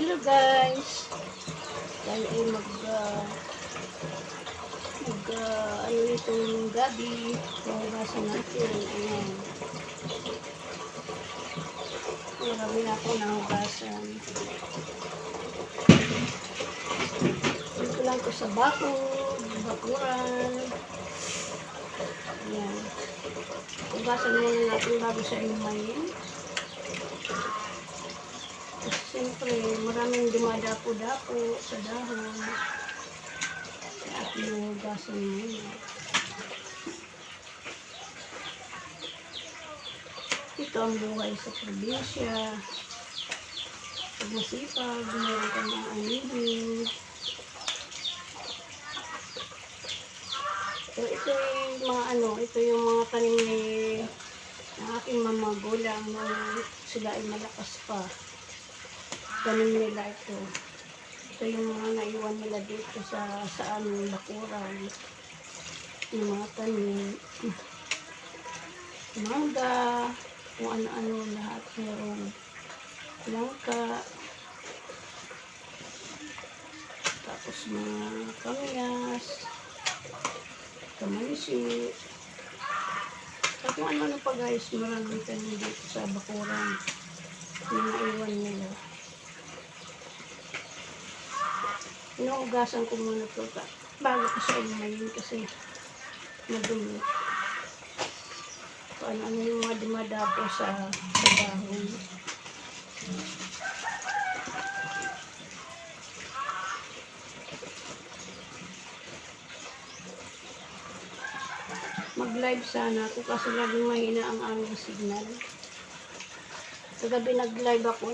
Hello guys! Tayo ay ano itong gabi. Hugasan natin. Ayan. Marami na ako nahugasan. Ito lang ko sa bakuran. Ayan. Hugasan muna natin bago siya inumayin. Kasi siyempre, maraming dumadapo-dapo sa dahon. Kaya ating hugasan muna. Ito ang buhay sa probinsya. Pag masipag, meron kang mga anihin. So, ito yung mga tanim ng aking mamagulang nung sila ay malakas pa. Tanim nila ito. Ito yung mga naiwan nila dito sa aming bakuran. Yung mga tanim. Mangga, kung ano-ano lahat. Merong langka. Tapos mga kamyas. Kamansi. At kung ano-ano pa guys, maraming tanim dito sa bakuran. Yung naiwan nila. Inuugasan ko muna ito bago ko siya inumayin kasi madumi. So, ano yung mga dumadapo sa dahon. Mag-live sana ako kasi laging mahina ang aming signal. Kagabi nag-live ako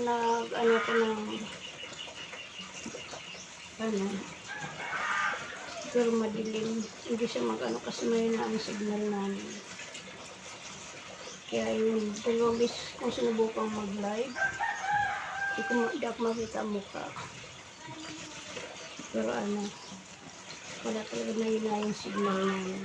pero madilim. Hindi siya kasi mahina ang signal namin. Kaya yun, dalawang beses kung sinubukang mag-live, hindi ako makita ang mukha. Pero wala talaga mahina yung signal namin.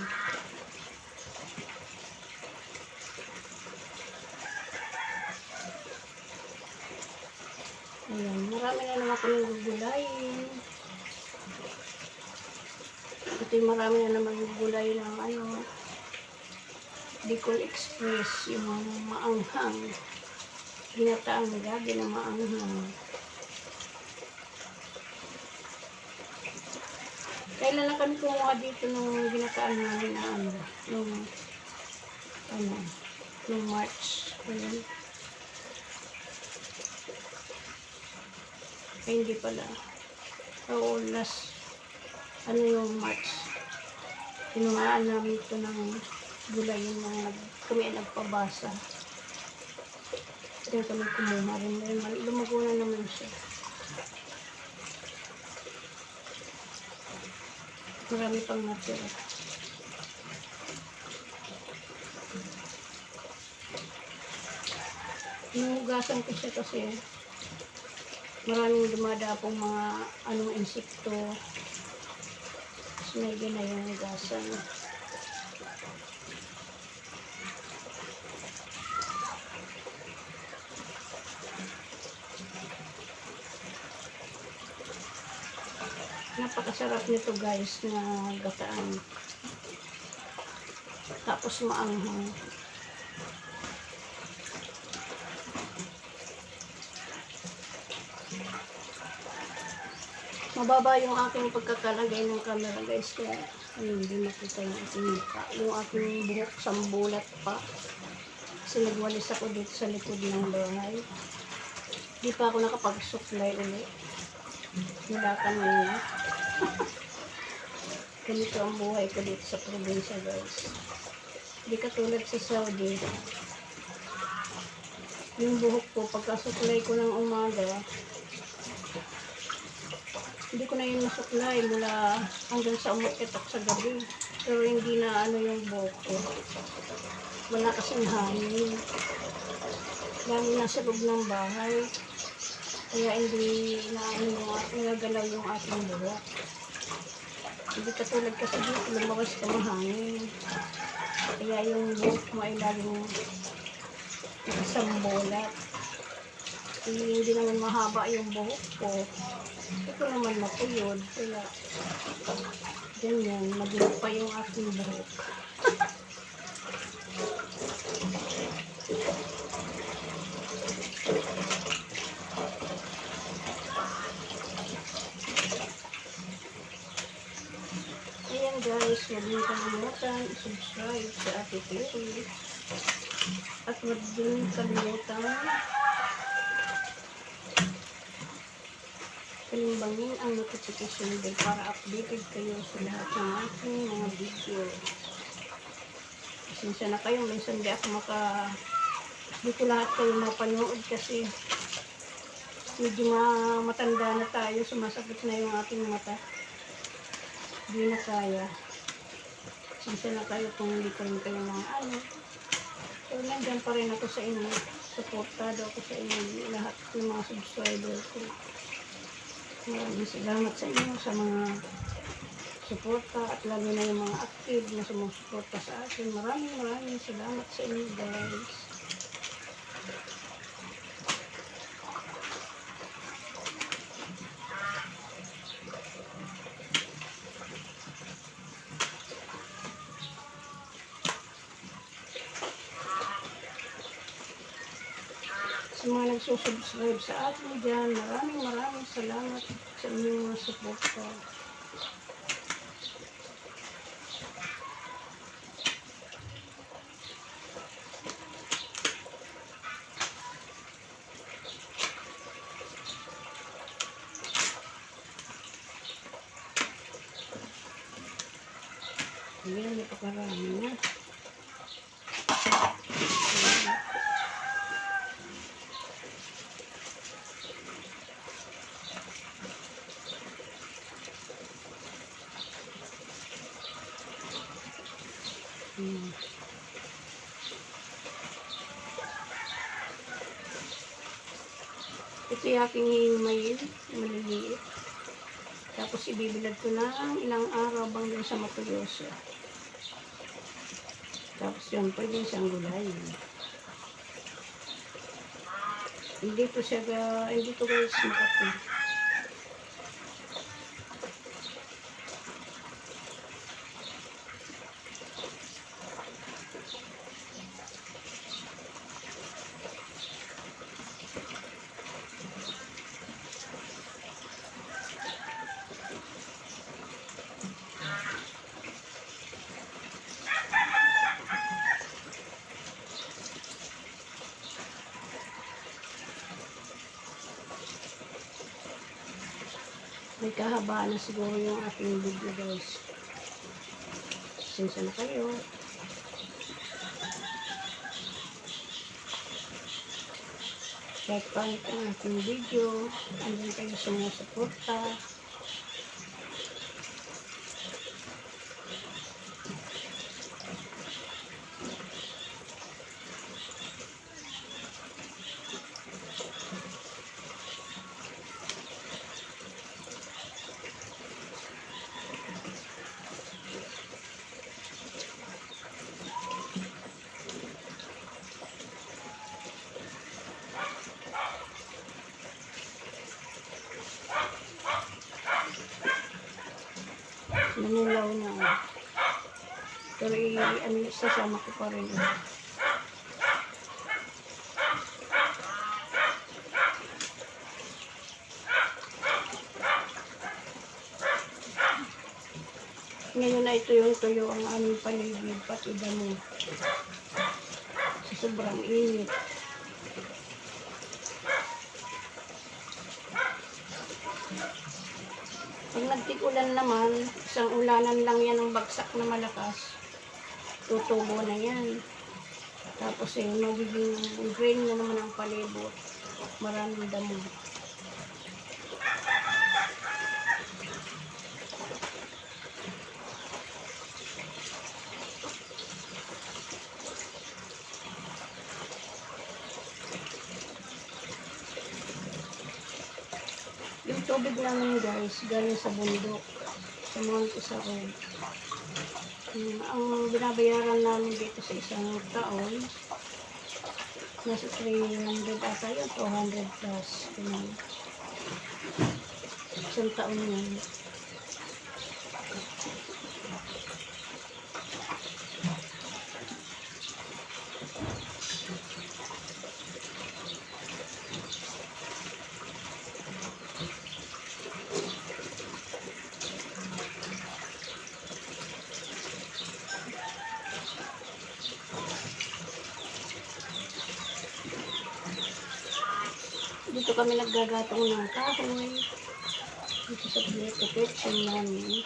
Ayan, marami na naman kami gugulayin. Ito yung marami na naman gugulayin ng Bicol Express, yung maanghang. Ginataang gabi na maanghang. Kailan lang kami kumuha dito nung ginataan namin na nung March. Ayan. Ay, hindi pala. Oo, yung March. Pinuhaan namin ito ng gulay yung kami nagpabasa. Ito kami kumuha rin. Lumago na naman siya. Marami pang natira. Inuhugasan ko siya kasi maraming dumadapong mga insekto. Tapos may ginayuhugasan. Napakasarap nito guys na gataan. Tapos maanghang. Mababa yung aking pagkakalagay ng camera guys, kaya hindi makita yung aking mukha. Yung aking buhok sambulat pa. Kasi nagwalis ako dito sa likod ng bahay. Di pa ako nakapag-supply ulit. Nilakan mo yun. Ganito ang buhay ko dito sa probinsya guys. Di katulad sa Saudi. Yung buhok ko, pagka-supply ko ng umaga, hindi ko na yun masuklay mula hanggang sa umukitok sa gabi. Pero hindi na yung buhok ko. Wala kasing hangin. Lalo na sa loob ng bahay. Kaya hindi nagagalaw yung aking buhok. Hindi katulad kasi dito, lumabas ka mahangin. Kaya yung buhok mo ay laging nakasambulat. Hindi naman mahaba yung buhok ko. Ito naman mapuyod. Kaya ganyan, mabigat pa yung aking buhok. Ayan guys, huwag niyo kalimutan i-subscribe sa Ate Terry. At huwag din kalimutan palimbangin ang notification bell para updated kayo sa lahat ng aking mga video. Pasensya na kayo, minsan di ko lahat kayo mapanood kasi medyo matanda na tayo, sumasakit na yung ating mata. Hindi na kaya. Pasensya na kayo kung hindi ko rin kayo mga ano. So, nandyan pa rin ako sa inyo. Supportado ako sa inyo, lahat ng mga subscriber ko. Maraming salamat sa inyo sa mga suporta at lalo na yung mga active na sumusuporta sa akin. Maraming salamat sa inyo guys. Sa mga nagsusubscribe sa akin dyan, maraming salamat sa inyong mga suporta. Ayan, napakarami na. Ito yung aking himayin, maliliit. Tapos ibibilad ko ng ilang araw hanggang sa matuyo siya. Tapos yun, pwede siyang gulayin. Hindi to guys makati. May kahabaan na siguro yung ating video guys. Pasensya na kayo. Like ang ating video. Andun kayo sa mga suporta. Manilaw na. Pero sasama ko pa rin. Ngayon na ito yung tuyo ang aming paligid, pati damo. Sa sobrang init. Pag nagtikulan naman, isang ulanan lang yan ng bagsak na malakas. Tutubo na yan. Tapos magiging green na naman ang palibot. Maraming damo. Yung tubig namin guys, galing sa bundok, sa Monte Saron. Ang binabayaran namin dito sa isang taon, Nasa 300 ata yun, 200 plus. Isang taon yan. Dito kami naggagatong ng kahoy. Dito sa kitchen namin.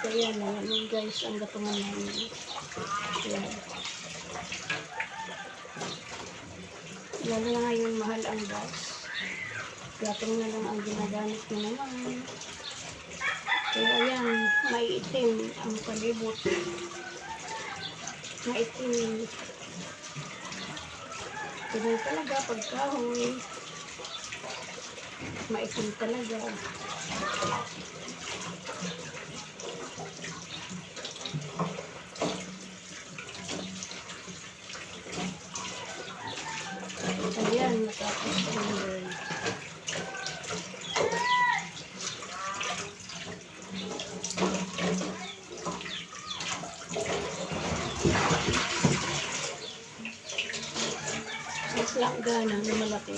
Kaya na yun guys, ang gatungan namin. Ayan. Lalo na ngayon mahal ang gas. Gatong na lang ang ginagamit ko naman. Kaya ayan, maiitim ang palibot. Maitim. Ganun talaga pagkahoy. Maitim talaga. Ayan, matapos rin. Mas langgana na malaki.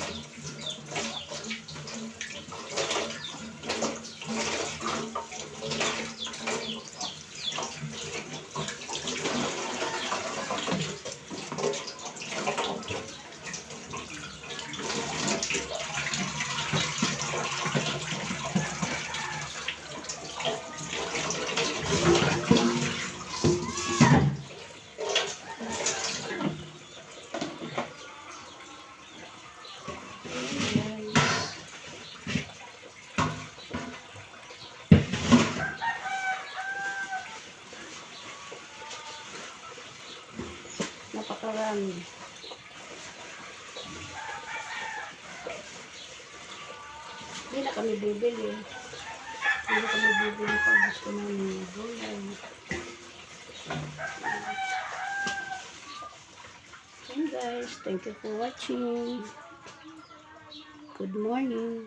Napakarami. Hindi na kami bibili. Hindi na kami bibili pag gusto namin ng gulay. And guys, thank you for watching. Good morning.